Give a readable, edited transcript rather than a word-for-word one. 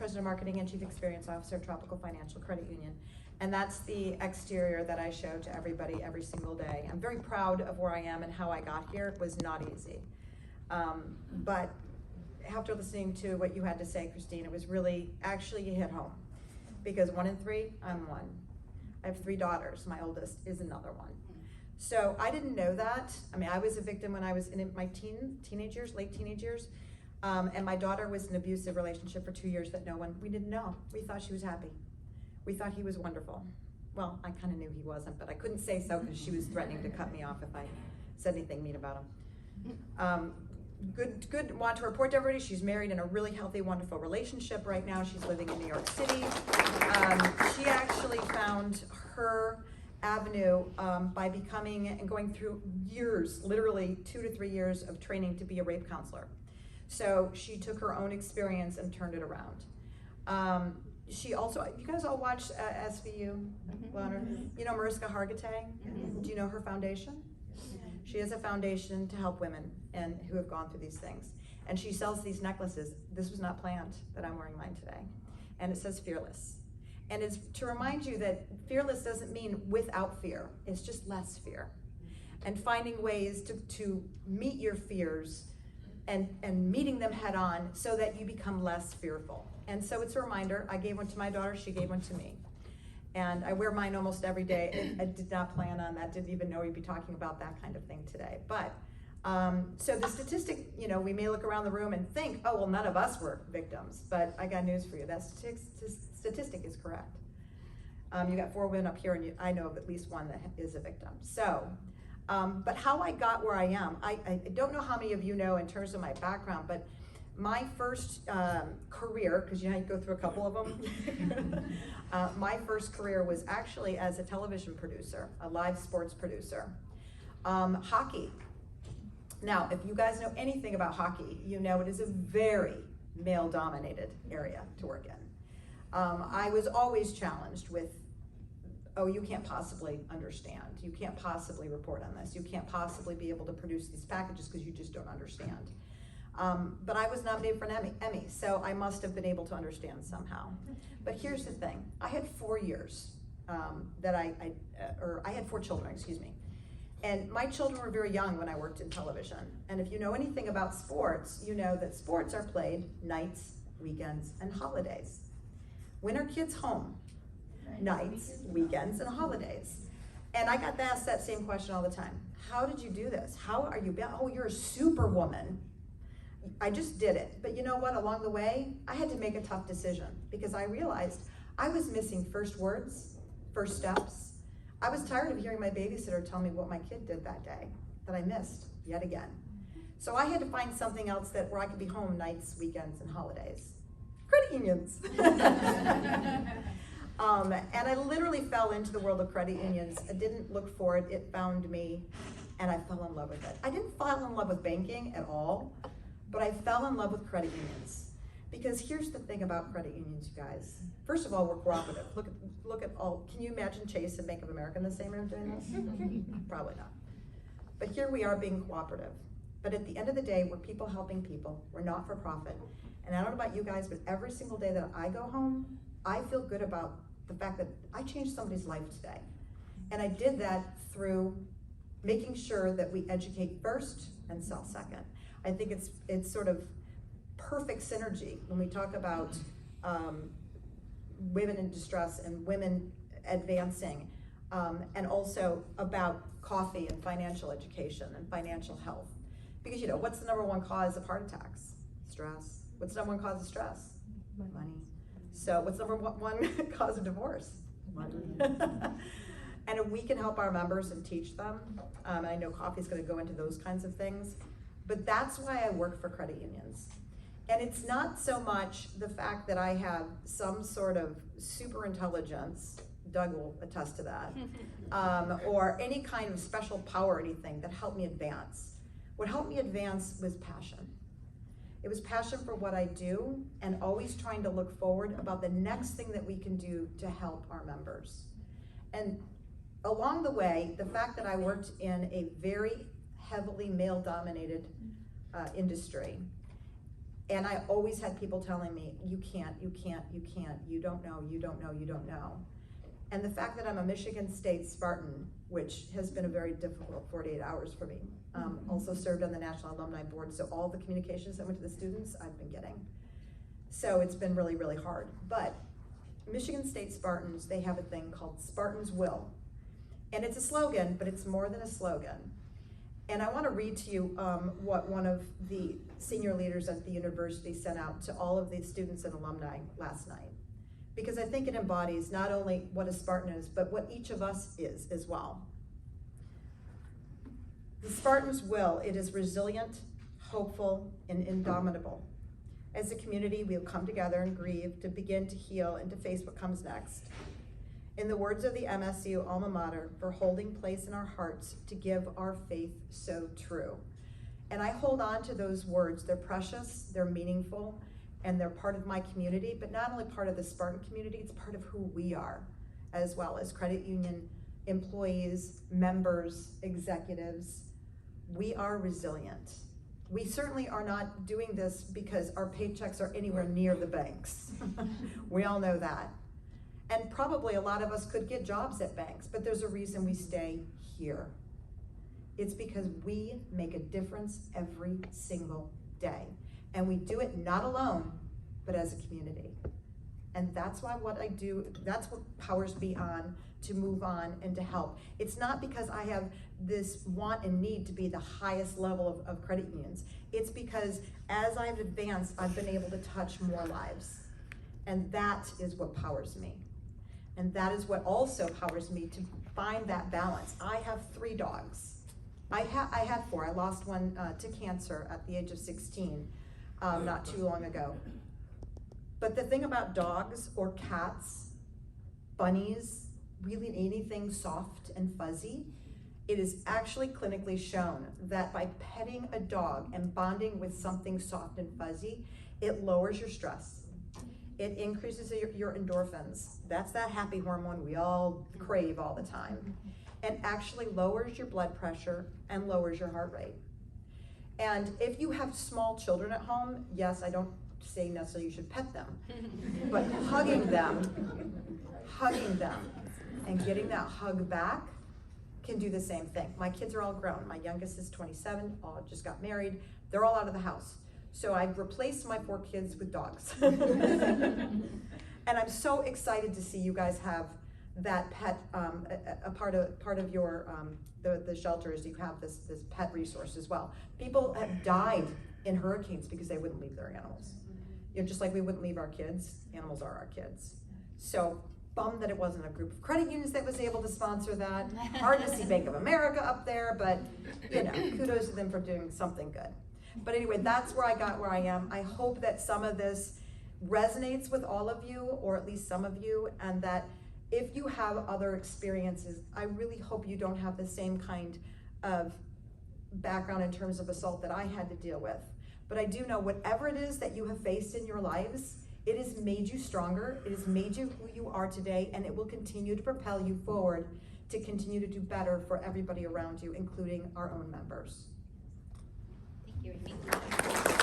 President of Marketing and Chief Experience Officer at Tropical Financial Credit Union. And that's the exterior that I show to everybody every single day. I'm very proud of where I am and how I got here. It was not easy. But after listening to what you had to say, Christine, it was really, actually you hit home. Because 1 in 3, I'm one. I have 3 daughters. My oldest is another one. So I didn't know that. I mean, I was a victim when I was in my late teenage years. And my daughter was in an abusive relationship for 2 years that we didn't know. We thought she was happy. We thought he was wonderful. Well, I kind of knew he wasn't, but I couldn't say so because she was threatening to cut me off if I said anything mean about him. Good, want to report to everybody, she's married in a really healthy, wonderful relationship right now. She's living in New York City. She actually found her avenue by becoming and going through years, literally 2 to 3 years of training to be a rape counselor. So she took her own experience and turned it around. She also, you guys all watch SVU? You know Mariska Hargitay? Do you know her foundation? She has a foundation to help women and who have gone through these things. And she sells these necklaces. This was not planned that I'm wearing mine today. And it says fearless. And it's to remind you that fearless doesn't mean without fear. It's just less fear. And finding ways to meet your fears and meeting them head on so that you become less fearful. And so it's a reminder. I gave one to my daughter, she gave one to me. And I wear mine almost every day. I did not plan on that, didn't even know we'd be talking about that kind of thing today. But, so the statistic, you know, we may look around the room and think, oh, well, none of us were victims. But I got news for you, that statistic is correct. You got 4 women up here, and I know of at least one that is a victim. So, but how I got where I am, I don't know how many of you know in terms of my background, but my first career, because you know you go through a couple of them, my first career was actually as a television producer, a live sports producer. Hockey. Now, if you guys know anything about hockey, you know it is a very male-dominated area to work in. I was always challenged with, oh, you can't possibly understand. You can't possibly report on this. You can't possibly be able to produce these packages because you just don't understand. But I was nominated for an Emmy, so I must have been able to understand somehow. But here's the thing, I had 4 years I had 4 children, excuse me. And my children were very young when I worked in television. And if you know anything about sports, you know that sports are played nights, weekends, and holidays. When are kids home? Nights, weekends, and holidays. And I got asked that same question all the time. How did you do this? How are you? Oh, you're a superwoman. I just did it. But you know what? Along the way, I had to make a tough decision because I realized I was missing first words, first steps. I was tired of hearing my babysitter tell me what my kid did that day that I missed yet again. So I had to find something else where I could be home nights, weekends, and holidays. Credit unions. And I literally fell into the world of credit unions. I didn't look for it. It found me, and I fell in love with it. I didn't fall in love with banking at all. But I fell in love with credit unions. Because here's the thing about credit unions, you guys. First of all, we're cooperative. Look at all, can you imagine Chase and Bank of America in the same room doing this? Probably not. But here we are being cooperative. But at the end of the day, we're people helping people. We're not for profit. And I don't know about you guys, but every single day that I go home, I feel good about the fact that I changed somebody's life today. And I did that through making sure that we educate first and sell second. I think it's sort of perfect synergy when we talk about women in distress and women advancing, and also about coffee and financial education and financial health. Because you know, what's the #1 cause of heart attacks? Stress. What's the #1 cause of stress? Money. So what's the #1 cause of divorce? Money. And if we can help our members and teach them, and I know coffee's gonna go into those kinds of things, but that's why I work for credit unions. And it's not so much the fact that I have some sort of super intelligence, Doug will attest to that, or any kind of special power or anything that helped me advance. What helped me advance was passion. It was passion for what I do and always trying to look forward about the next thing that we can do to help our members. And along the way, the fact that I worked in a very heavily male-dominated industry, And I always had people telling me, you can't, you don't know. And the fact that I'm a Michigan State Spartan, which has been a very difficult 48 hours for me, also served on the National Alumni Board, so all the communications that went to the students, I've been getting. So it's been really, really hard. But Michigan State Spartans, they have a thing called Spartans Will. And it's a slogan, but it's more than a slogan. And I want to read to you what one of the senior leaders at the university sent out to all of the students and alumni last night. Because I think it embodies not only what a Spartan is, but what each of us is as well. The Spartan's will, it is resilient, hopeful, and indomitable. As a community, we'll come together and grieve to begin to heal and to face what comes next. In the words of the MSU alma mater, for holding place in our hearts to give our faith so true. And I hold on to those words. They're precious, they're meaningful, and they're part of my community, but not only part of the Spartan community, it's part of who we are, as well as credit union employees, members, executives. We are resilient. We certainly are not doing this because our paychecks are anywhere near the banks. We all know that. And probably a lot of us could get jobs at banks, but there's a reason we stay here. It's because we make a difference every single day. And we do it not alone, but as a community. And that's why what I do, that's what powers me on to move on and to help. It's not because I have this want and need to be the highest level of credit unions. It's because as I've advanced, I've been able to touch more lives. And that is what powers me. And that is what also powers me to find that balance. I have 3 dogs. I had 4. I lost one to cancer at the age of 16 not too long ago. But the thing about dogs or cats, bunnies, really anything soft and fuzzy, it is actually clinically shown that by petting a dog and bonding with something soft and fuzzy, it lowers your stress. It increases your endorphins. That's that happy hormone we all crave all the time. And actually lowers your blood pressure and lowers your heart rate. And if you have small children at home, yes, I don't say necessarily you should pet them, but hugging them, and getting that hug back can do the same thing. My kids are all grown. My youngest is 27, all just got married. They're all out of the house. So I've replaced my 4 kids with dogs. And I'm so excited to see you guys have that pet, a part of your, the shelters, you have this pet resource as well. People have died in hurricanes because they wouldn't leave their animals. You know, just like we wouldn't leave our kids, animals are our kids. So bummed that it wasn't a group of credit unions that was able to sponsor that. Hard to see Bank of America up there, but you know, kudos to them for doing something good. But anyway, that's where I got where I am. I hope that some of this resonates with all of you, or at least some of you, and that if you have other experiences, I really hope you don't have the same kind of background in terms of assault that I had to deal with. But I do know whatever it is that you have faced in your lives, it has made you stronger, it has made you who you are today, and it will continue to propel you forward to continue to do better for everybody around you, including our own members. Thank you.